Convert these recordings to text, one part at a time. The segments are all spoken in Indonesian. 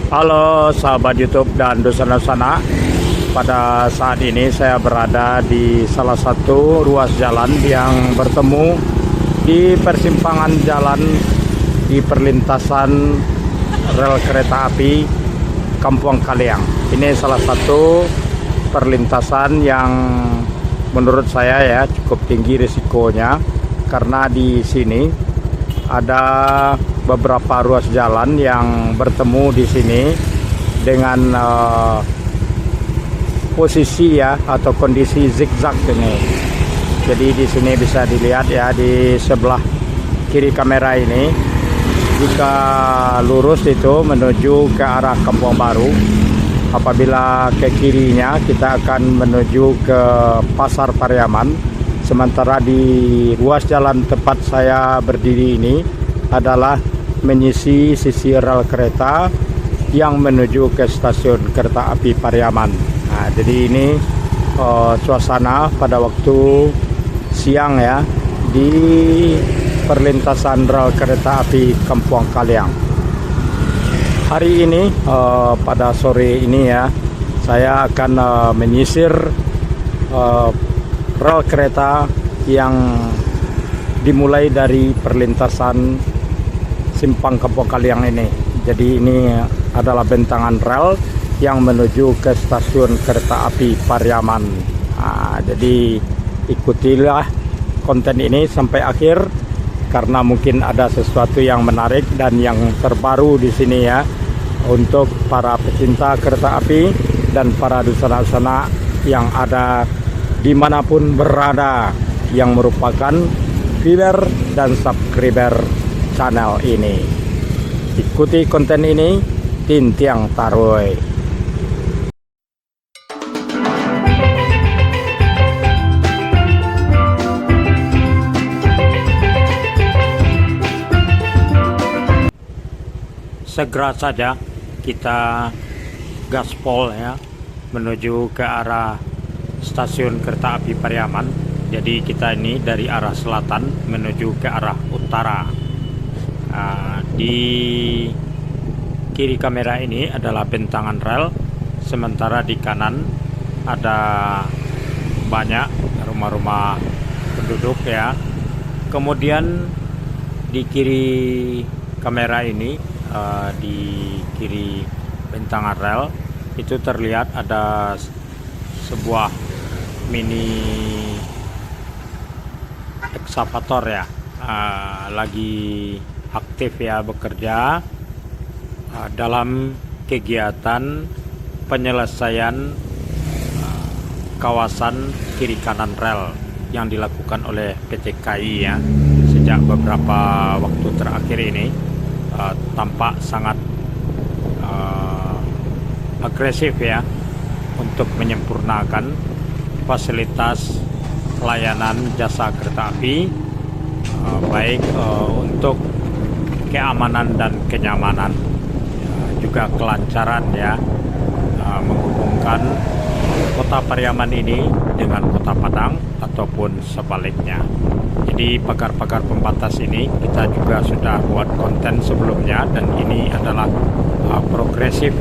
Halo sahabat YouTube dan dosana-dosana. Pada saat ini saya berada di salah satu ruas jalan yang bertemu di persimpangan jalan di perlintasan rel kereta api Kampung Kaliang. Ini salah satu perlintasan yang menurut saya ya cukup tinggi risikonya, karena di sini ada beberapa ruas jalan yang bertemu di sini dengan posisi ya atau kondisi zigzag ini. Jadi di sini bisa dilihat ya di sebelah kiri kamera ini, jika lurus itu menuju ke arah Kampung Baru. Apabila ke kirinya kita akan menuju ke Pasar Pariaman. Sementara di ruas jalan tempat saya berdiri ini adalah menyisi sisi rel kereta yang menuju ke stasiun kereta api Pariaman. Nah, jadi ini suasana pada waktu siang ya di perlintasan rel kereta api Kampung Kaliang. Hari ini pada sore ini ya saya akan menyisir rel kereta yang dimulai dari perlintasan Simpang Kampung Kaliang ini. Jadi ini adalah bentangan rel yang menuju ke stasiun kereta api Pariaman. Nah, jadi ikutilah konten ini sampai akhir, karena mungkin ada sesuatu yang menarik dan yang terbaru di sini ya untuk para pecinta kereta api dan para dosana-dosana yang ada dimanapun berada yang merupakan viewer dan subscriber channel ini. Ikuti konten ini Tintiang Taroi. Segera saja kita gaspol ya menuju ke arah stasiun kereta api Pariaman. Jadi kita ini dari arah selatan menuju ke arah utara. Di kiri kamera ini adalah bentangan rel, sementara di kanan ada banyak rumah-rumah penduduk ya. Kemudian di kiri kamera ini, di kiri bentangan rel itu terlihat ada sebuah mini ekskavator ya, lagi aktif ya bekerja dalam kegiatan penyelesaian kawasan kiri kanan rel yang dilakukan oleh PT KAI ya sejak beberapa waktu terakhir ini. Tampak sangat agresif ya untuk menyempurnakan fasilitas layanan jasa kereta api, baik untuk keamanan dan kenyamanan, juga kelancaran ya, menghubungkan kota Pariaman ini dengan kota Padang ataupun sebaliknya. Jadi pagar-pagar pembatas ini kita juga sudah buat konten sebelumnya, dan ini adalah progresif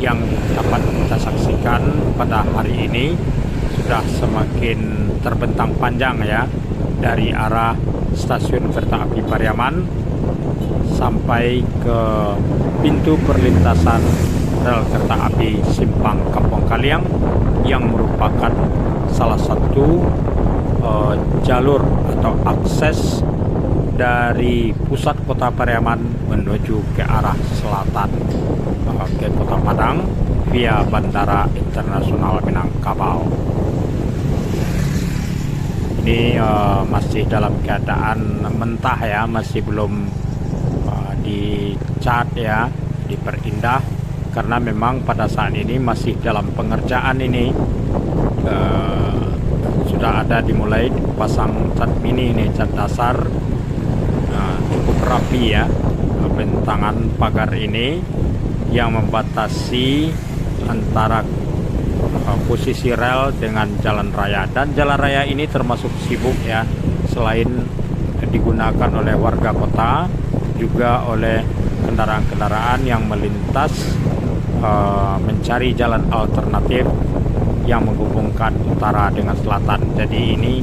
yang dapat kita saksikan pada hari ini. Sudah semakin terbentang panjang ya dari arah stasiun kereta api Pariaman sampai ke pintu perlintasan rel kereta api Simpang Kampung Kaliang, yang merupakan salah satu jalur atau akses dari pusat kota Pariaman menuju ke arah selatan ke kota Padang via Bandara Internasional Minangkabau. Ini masih dalam keadaan mentah ya, masih belum dicat ya, diperindah, karena memang pada saat ini masih dalam pengerjaan ini. Sudah ada dimulai pasang cat mini ini, cat dasar, cukup rapi ya bentangan pagar ini yang membatasi antara posisi rel dengan jalan raya. Dan jalan raya ini termasuk sibuk ya, selain digunakan oleh warga kota juga oleh kendaraan-kendaraan yang melintas mencari jalan alternatif yang menghubungkan utara dengan selatan. Jadi ini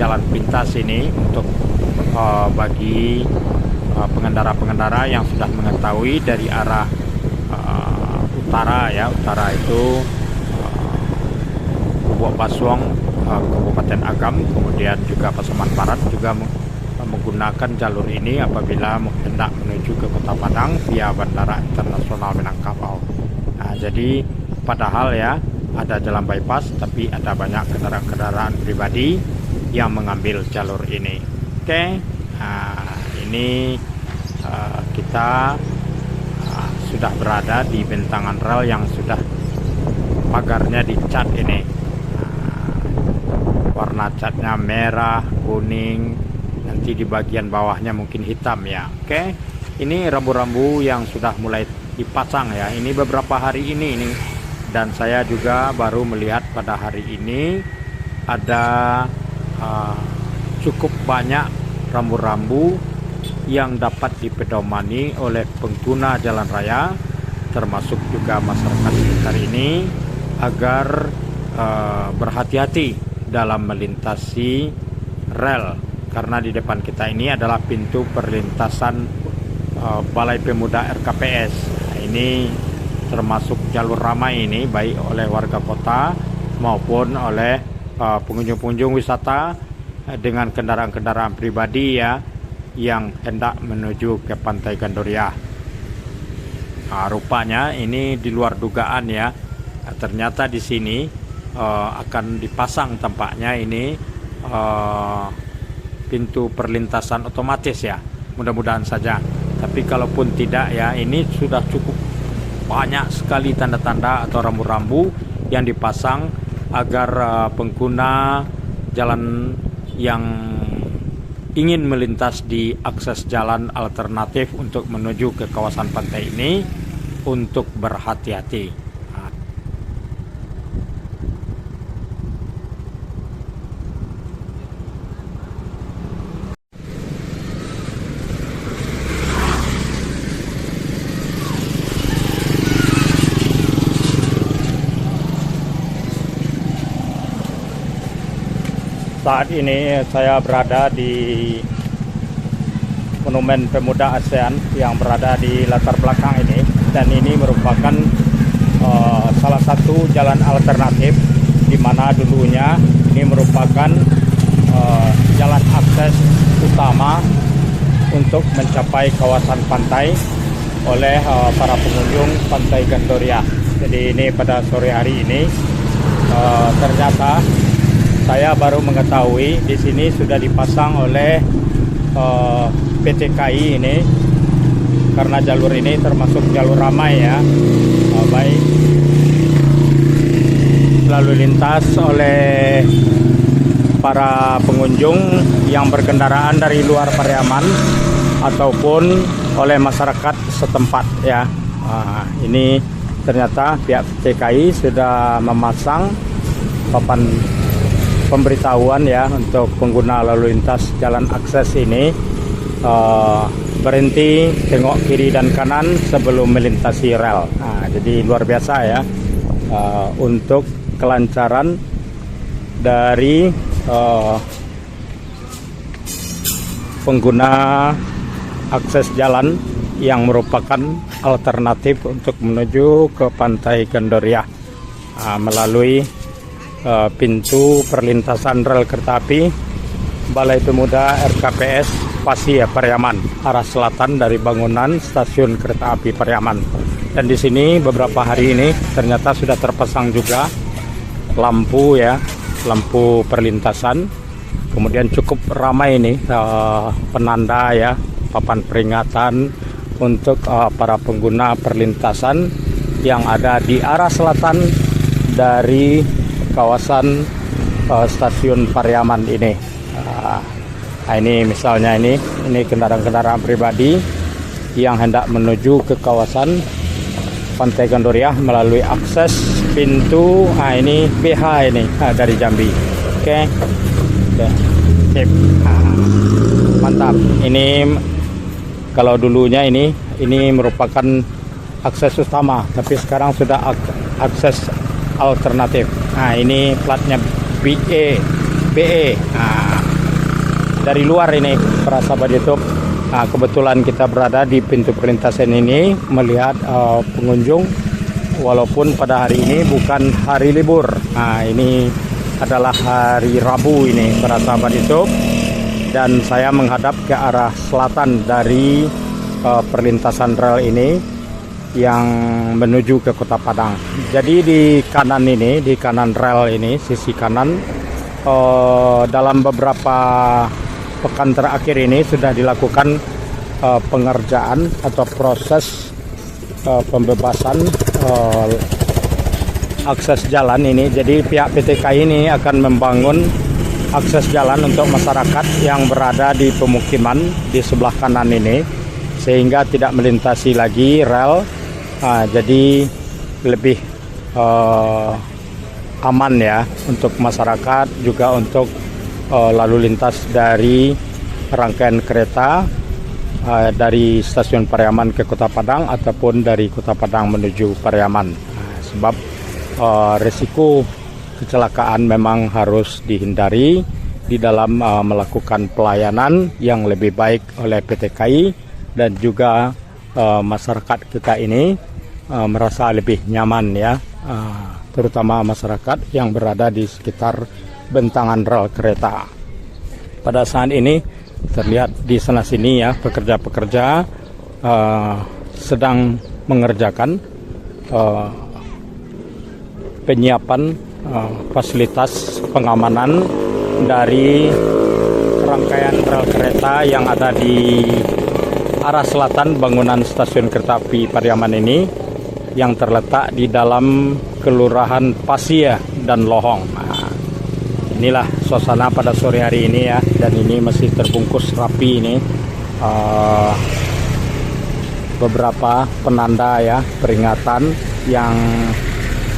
jalan pintas ini untuk bagi pengendara-pengendara yang sudah mengetahui dari arah utara ya, utara itu Lubuk Pasuang, Kabupaten Agam, kemudian juga Pasaman Barat juga menggunakan jalur ini apabila hendak menuju ke Kota Padang via Bandara Internasional Minangkabau. Nah, jadi padahal ya ada jalan bypass, tapi ada banyak kendaraan-kendaraan pribadi yang mengambil jalur ini. Oke, nah, ini kita sudah berada di bentangan rel yang sudah pagarnya dicat ini. Warna catnya merah, kuning, nanti di bagian bawahnya mungkin hitam ya. Oke, ini rambu-rambu yang sudah mulai dipasang ya. Ini beberapa hari ini dan saya juga baru melihat pada hari ini ada cukup banyak rambu-rambu yang dapat dipedomani oleh pengguna jalan raya, termasuk juga masyarakat sekitar ini, agar berhati-hati dalam melintasi rel, karena di depan kita ini adalah pintu perlintasan Balai Pemuda RKPS. Nah, ini termasuk jalur ramai ini, baik oleh warga kota maupun oleh pengunjung-pengunjung wisata dengan kendaraan-kendaraan pribadi ya, yang hendak menuju ke Pantai Gandoria. Nah, rupanya ini di luar dugaan ya. Ternyata di sini akan dipasang tampaknya ini pintu perlintasan otomatis ya. Mudah-mudahan saja. Tapi kalaupun tidak ya, ini sudah cukup banyak sekali tanda-tanda atau rambu-rambu yang dipasang agar pengguna jalan yang ingin melintas di akses jalan alternatif untuk menuju ke kawasan pantai ini untuk berhati-hati. Saat ini saya berada di Monumen Pemuda ASEAN yang berada di latar belakang ini, dan ini merupakan salah satu jalan alternatif di mana dulunya ini merupakan jalan akses utama untuk mencapai kawasan pantai oleh para pengunjung Pantai Gandoria. Jadi ini pada sore hari ini ternyata saya baru mengetahui di sini sudah dipasang oleh PT KAI ini, karena jalur ini termasuk jalur ramai ya, baik lalu lintas oleh para pengunjung yang berkendaraan dari luar Pariaman ataupun oleh masyarakat setempat ya. Ini ternyata pihak PT KAI sudah memasang papan pemberitahuan ya untuk pengguna lalu lintas jalan akses ini, berhenti, tengok kiri dan kanan sebelum melintasi rel. Nah, jadi luar biasa ya, untuk kelancaran dari pengguna akses jalan yang merupakan alternatif untuk menuju ke Pantai Gandoria melalui pintu perlintasan rel kereta api Balai Pemuda RKPS Pasi ya, Pariaman, arah selatan dari bangunan stasiun kereta api Pariaman. Dan di sini beberapa hari ini ternyata sudah terpasang juga lampu ya, lampu perlintasan. Kemudian cukup ramai ini penanda ya, papan peringatan untuk para pengguna perlintasan yang ada di arah selatan dari kawasan stasiun Pariaman ini. Nah, ini misalnya ini kendaraan-kendaraan pribadi yang hendak menuju ke kawasan Pantai Gandoria melalui akses pintu ini BH ini dari Jambi. Oke. Sip. Mantap. Ini Kalau dulunya ini merupakan akses utama, tapi sekarang sudah akses alternatif. Nah, ini platnya BE. Nah, dari luar ini para sahabat YouTube. Nah, kebetulan kita berada di pintu perlintasan ini melihat pengunjung, walaupun pada hari ini bukan hari libur. Nah, ini adalah hari Rabu ini para sahabat YouTube, dan saya menghadap ke arah selatan dari perlintasan rel ini yang menuju ke Kota Padang. Jadi di kanan ini, di kanan rel ini, sisi kanan, dalam beberapa pekan terakhir ini sudah dilakukan pengerjaan atau proses pembebasan akses jalan ini. Jadi pihak PT KAI ini akan membangun akses jalan untuk masyarakat yang berada di pemukiman di sebelah kanan ini, sehingga tidak melintasi lagi rel. Jadi lebih aman ya untuk masyarakat, juga untuk lalu lintas dari rangkaian kereta dari stasiun Pariaman ke Kota Padang ataupun dari Kota Padang menuju Pariaman. Sebab risiko kecelakaan memang harus dihindari di dalam melakukan pelayanan yang lebih baik oleh PT KAI, dan juga masyarakat kita ini merasa lebih nyaman ya, terutama masyarakat yang berada di sekitar bentangan rel kereta. Pada saat ini terlihat di sana sini ya, pekerja-pekerja sedang mengerjakan penyiapan fasilitas pengamanan dari rangkaian rel kereta yang ada di arah selatan bangunan stasiun kereta api Pariaman ini, yang terletak di dalam Kelurahan Pasia dan Lohong. Inilah suasana pada sore hari ini ya, dan ini masih terbungkus rapi ini. Beberapa penanda ya, peringatan yang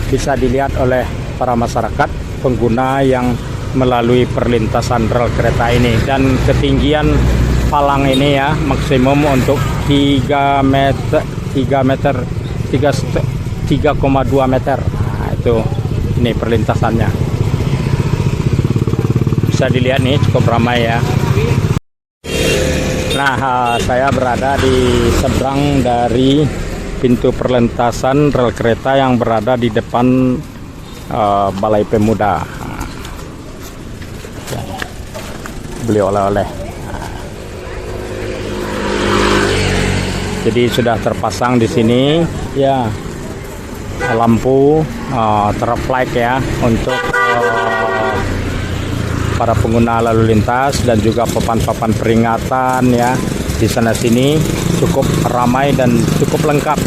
bisa dilihat oleh para masyarakat pengguna yang melalui perlintasan rel kereta ini. Dan ketinggian palang ini ya maksimum untuk 3,2 meter. Nah, itu ini perlintasannya. Bisa dilihat nih, cukup ramai ya. Nah, saya berada di seberang dari pintu perlintasan rel kereta yang berada di depan Balai Pemuda. Beli oleh-oleh. Jadi sudah terpasang di sini ya lampu traffic ya untuk para pengguna lalu lintas, dan juga papan-papan peringatan ya. Di sana sini cukup ramai dan cukup lengkap.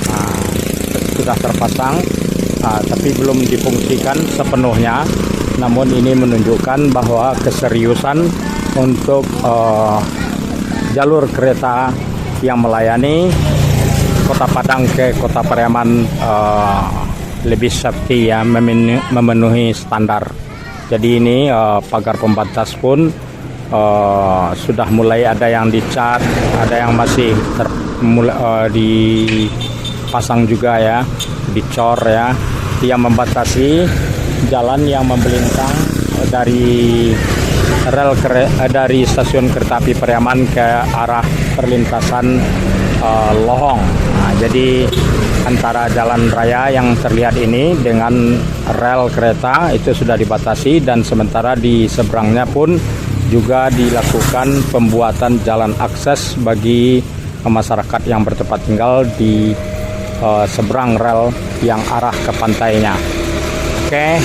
Sudah terpasang, tapi belum difungsikan sepenuhnya. Namun ini menunjukkan bahwa keseriusan untuk jalur kereta yang melayani Kota Padang ke Kota Pariaman lebih safety ya, memenuhi standar. Jadi ini pagar pembatas pun sudah mulai ada yang dicat, ada yang masih dipasang juga ya, dicor ya, yang membatasi jalan yang membentang dari dari stasiun kereta api Pariaman ke arah perlintasan Lohong. Nah, jadi antara jalan raya yang terlihat ini dengan rel kereta itu sudah dibatasi, dan sementara di seberangnya pun juga dilakukan pembuatan jalan akses bagi masyarakat yang bertempat tinggal di seberang rel yang arah ke pantainya. Oke.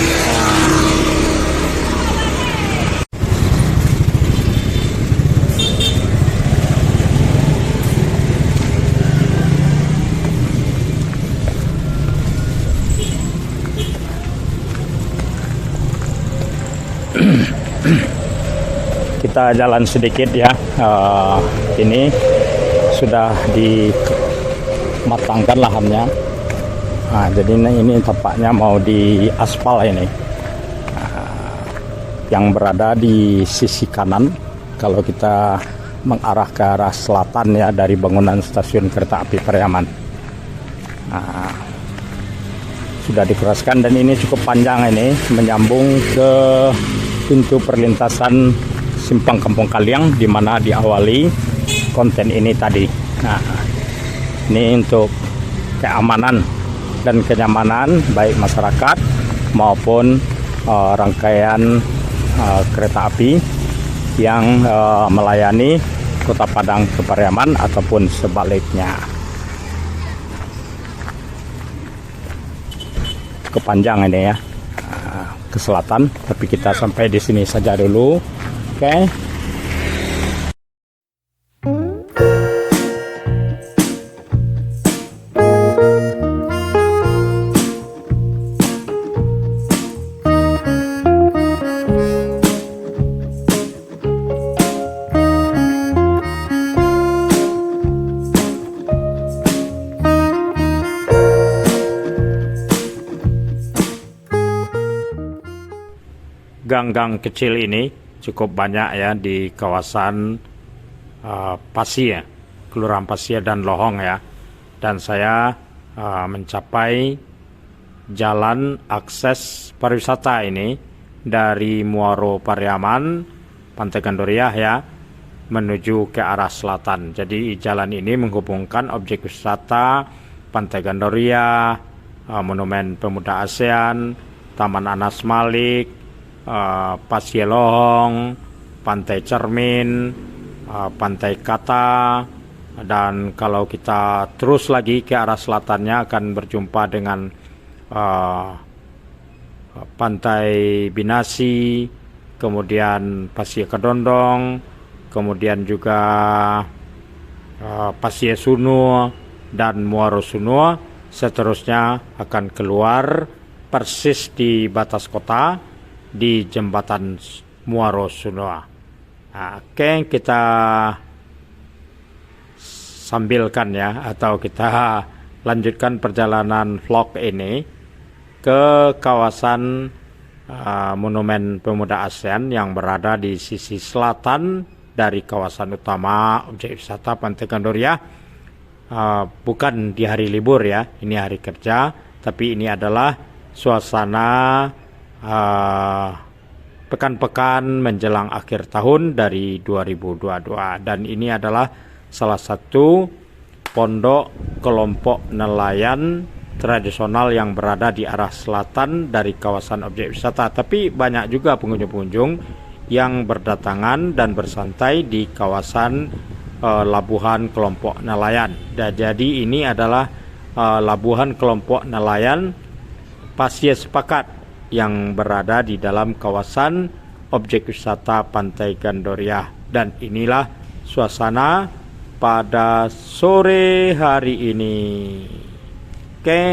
Kita jalan sedikit ya. Ini sudah dimatangkan lahannya. Jadi ini tampaknya mau di aspal ini. Yang berada di sisi kanan, kalau kita mengarah ke arah selatan ya dari bangunan stasiun kereta api Pariaman. Nah, sudah dikeraskan dan ini cukup panjang, ini menyambung ke pintu perlintasan Simpang Kampung Kaliang di mana diawali konten ini tadi. Nah, ini untuk keamanan dan kenyamanan baik masyarakat maupun rangkaian kereta api yang melayani Kota Padang ke Pariaman ataupun sebaliknya. Kepanjang ini ya, ke selatan, tapi kita sampai di sini saja dulu. Oke. Gang-gang kecil ini cukup banyak ya di kawasan Pasia, Kelurahan Pasia dan Lohong ya. Dan saya mencapai jalan akses pariwisata ini dari Muaro Pariaman, Pantai Gandoria ya, menuju ke arah selatan. Jadi jalan ini menghubungkan objek wisata Pantai Gandoria, Monumen Pemuda ASEAN, Taman Anas Malik, Pasia Lohong, Pantai Cermin, Pantai Kata, dan kalau kita terus lagi ke arah selatannya akan berjumpa dengan Pantai Binasi, kemudian Pasia Kedondong, kemudian juga Pasia Sunua dan Muaro Sunua. Seterusnya akan keluar persis di batas kota di jembatan Muaro Sunua. Nah, oke, kita sambilkan ya, atau kita lanjutkan perjalanan vlog ini ke kawasan Monumen Pemuda ASEAN yang berada di sisi selatan dari kawasan utama objek wisata Pantai Gandoria. Bukan di hari libur ya, ini hari kerja, tapi ini adalah suasana pekan-pekan menjelang akhir tahun dari 2022, dan ini adalah salah satu pondok kelompok nelayan tradisional yang berada di arah selatan dari kawasan objek wisata. Tapi banyak juga pengunjung-pengunjung yang berdatangan dan bersantai di kawasan labuhan kelompok nelayan. Dan jadi ini adalah labuhan kelompok nelayan Pasia Sepakat yang berada di dalam kawasan objek wisata Pantai Gandoria. Dan inilah suasana pada sore hari ini. Oke.